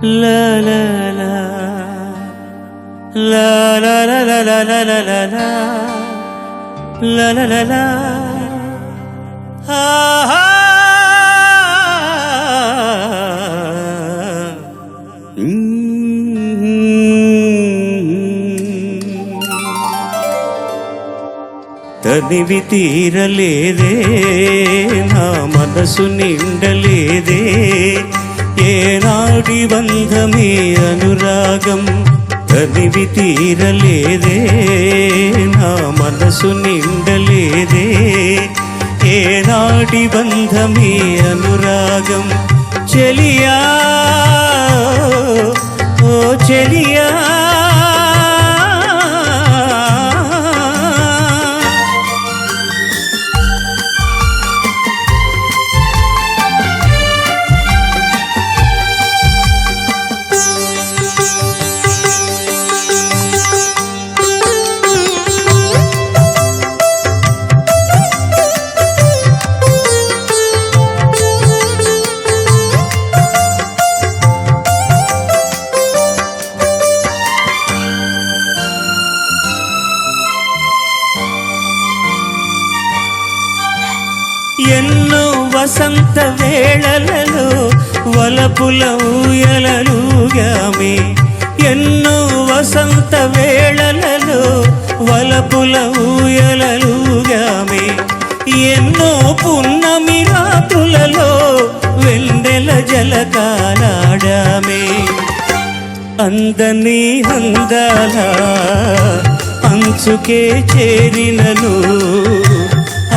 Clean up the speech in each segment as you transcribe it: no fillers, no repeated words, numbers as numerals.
La la la la la la la la la la la la la la la ah తనివి తీరలేదే నా మనసు నిండలేదే ఏనాటి బంధమే అనురాగం తనివి తీరలేదే నా మనసు నిండలేదే ఏనాటి బంధమే అనురాగం చెలియా ఓ చెలియా ఎన్నో వసంత వేళలలో వలపుల ఊయలలుగామే ఎన్నో వసంత వేళలలో వలపుల ఊయలలుగామే ఎన్నో పున్నమి రాత్రులలో వెన్నెల జలకాలాడామే అందని అందాల అంచుకే చేరినను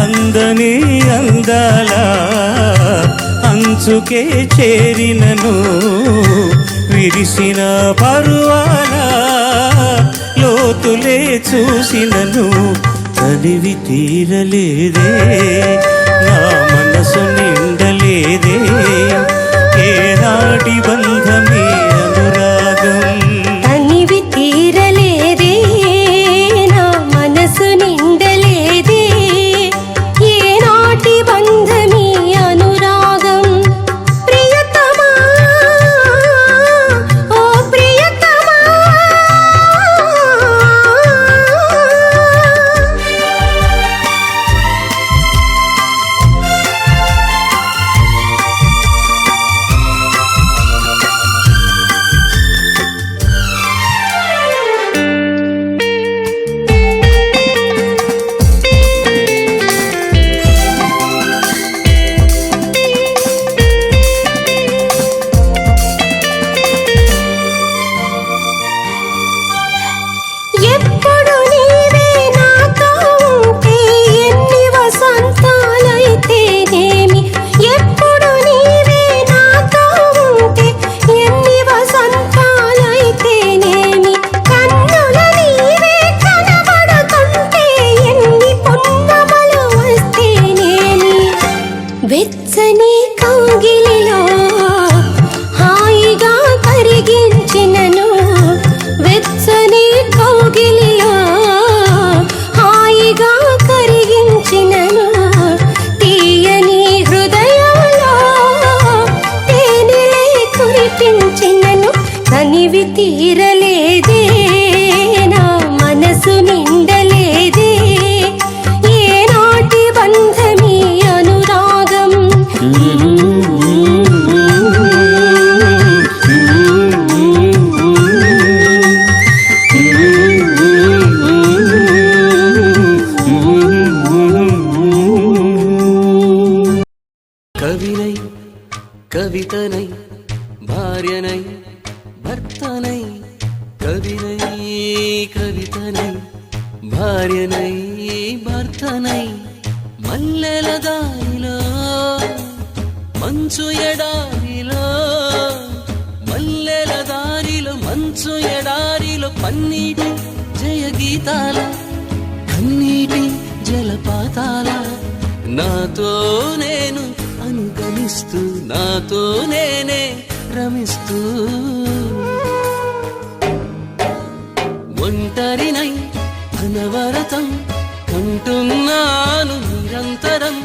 అందని అందాల అంచుకే చేరినను విరిసిన పరువాల లోతులే చూసినను తనివి తీరలేదే నా మనసు నిండలేదే ఏనాటి బంధమే అనురాగం తనివి తీరలేదే నా మనసు నిండలేదే ఏనాటి బంధమే అనురాగం ప్రియతమా ఓ ప్రియతమా ఎప్పుడు నీవే నాతో ఉంటే ఎన్ని వసంతాలైతేనేమి ఎప్పుడు నీవే నాతో ఉంటే ఎన్ని వసంతాలైతేనేమి కన్నుల నీవే కనబడుతుంటే ఎన్ని పున్నమలు వస్తేనేమి వెచ్చని కౌగిలిలో హాయిగా కరిగించినను వెచ్చని కౌగిలిలో హాయిగా కరిగించినను తీయని హృదయంలో తేనెలే కురిపించినను తనివి తీరలేదే నా మనసు నిండలేదే ఏనాటి బంధమే అనురాగం కవినై కవితనై భార్యనై భర్తనై కవినై కవితనై భార్యనై భర్తనై మల్లెల దారిలో మంచు ఎడారిలో మల్లెల దారిలో మంచు ఎడారిలో పన్నీటి జయ గీతాల కన్నీటి జలపాతాల నాతో నేను అనుగమిస్తూ నాతో నేనే రమిస్తూ ఒంటరినై అనవరతం కంటున్నాను నిరంతరం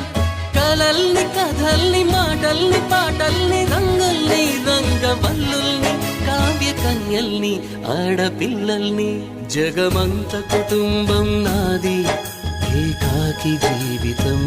కలల్ని కథల్ని మాటల్ని పాటల్ని రంగుల్ని రంగవల్లుల్ని కన్యల్ని ఆడపిల్లల్ని జగమంత కుటుంబం నాది ఏకాకి జీవితం